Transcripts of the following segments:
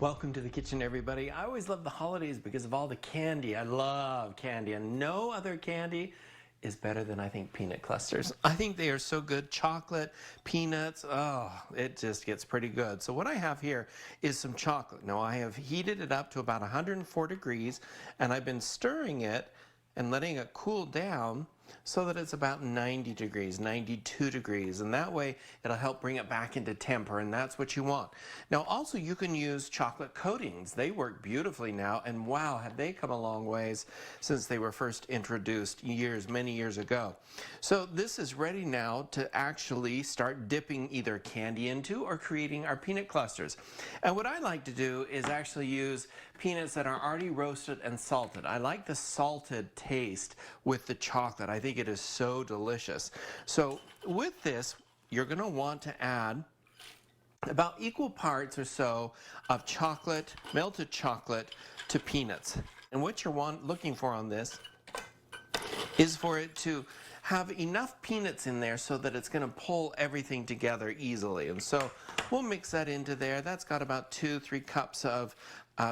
Welcome to the kitchen, everybody. I always love the holidays because of all the candy. I love candy, and no other candy is better than, I think, peanut clusters. I think they are so good. Chocolate, peanuts, oh, it just gets pretty good. So what I have here is some chocolate. Now, I have heated it up to about 104 degrees, and I've been stirring it and letting it cool down so that it's about 90 degrees, 92 degrees, and that way it'll help bring it back into temper, and that's what you want. Now also you can use chocolate coatings. They work beautifully now, and wow, have they come a long ways since they were first introduced many years ago. So this is ready now to actually start dipping either candy into or creating our peanut clusters. And what I like to do is actually use peanuts that are already roasted and salted. I like the salted taste with the chocolate. I think it is so delicious. So with this, you're going to want to add about equal parts or so of chocolate, melted chocolate, to peanuts. And what you're looking for on this is for it to have enough peanuts in there so that it's going to pull everything together easily. And so we'll mix that into there. That's got about 2-3 cups of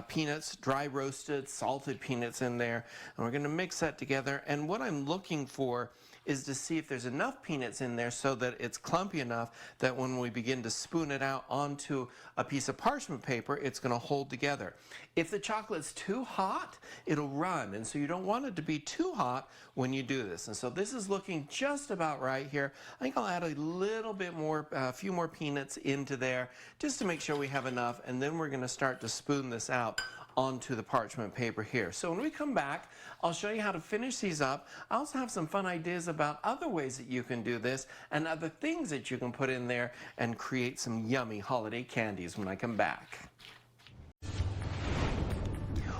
peanuts, dry roasted, salted peanuts in there. And we're going to mix that together. And what I'm looking for is to see if there's enough peanuts in there so that it's clumpy enough that when we begin to spoon it out onto a piece of parchment paper, it's going to hold together. If the chocolate's too hot, it'll run, and so you don't want it to be too hot when you do this. And so this is looking just about right here. I think I'll add a little bit more, a few more peanuts into there just to make sure we have enough, and then we're going to start to spoon this out onto the parchment paper here. So when we come back, I'll show you how to finish these up. I also have some fun ideas about other ways that you can do this and other things that you can put in there and create some yummy holiday candies when I come back.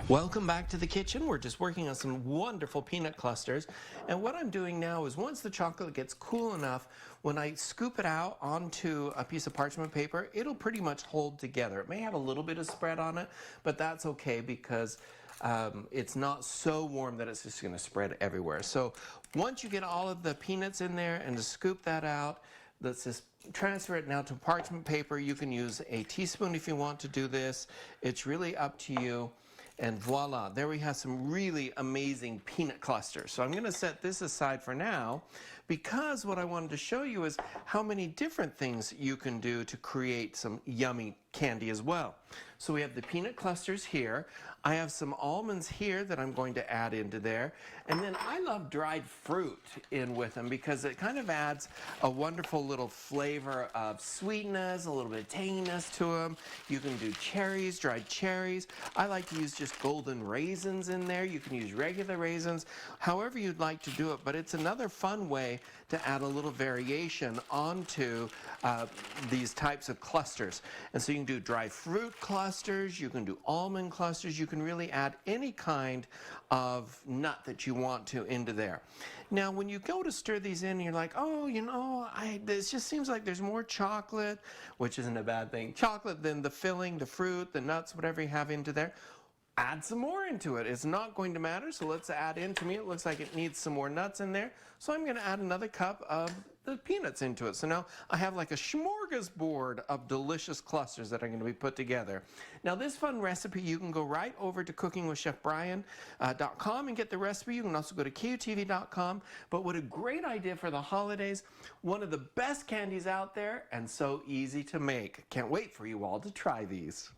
Welcome back to the kitchen. We're just working on some wonderful peanut clusters. And what I'm doing now is once the chocolate gets cool enough, when I scoop it out onto a piece of parchment paper, it'll pretty much hold together. It may have a little bit of spread on it, but that's okay because it's not so warm that it's just going to spread everywhere. So once you get all of the peanuts in there and to scoop that out, let's just transfer it now to parchment paper. You can use a teaspoon if you want to do this. It's really up to you. And voila, there we have some really amazing peanut clusters. So I'm going to set this aside for now because what I wanted to show you is how many different things you can do to create some yummy candy as well. So we have the peanut clusters here. I have some almonds here that I'm going to add into there. And then I love dried fruit in with them because it kind of adds a wonderful little flavor of sweetness, a little bit of tanginess to them. You can do cherries, dried cherries. I like to use just golden raisins in there. You can use regular raisins, however you'd like to do it. But it's another fun way to add a little variation onto these types of clusters. And so you can do dry fruit clusters, you can do almond clusters, you can really add any kind of nut that you want to into there. Now when you go to stir these in, you're like, oh, you know, this just seems like there's more chocolate, which isn't a bad thing, chocolate than the filling, the fruit, the nuts, whatever you have into there. Add some more into it. It's not going to matter, so let's add in. To me, it looks like it needs some more nuts in there, so I'm going to add another cup of the peanuts into it. So now I have like a smorgasbord of delicious clusters that are going to be put together. Now this fun recipe, you can go right over to cookingwithchefbryan.com and get the recipe. You can also go to KUTV.com. But what a great idea for the holidays. One of the best candies out there and so easy to make. Can't wait for you all to try these.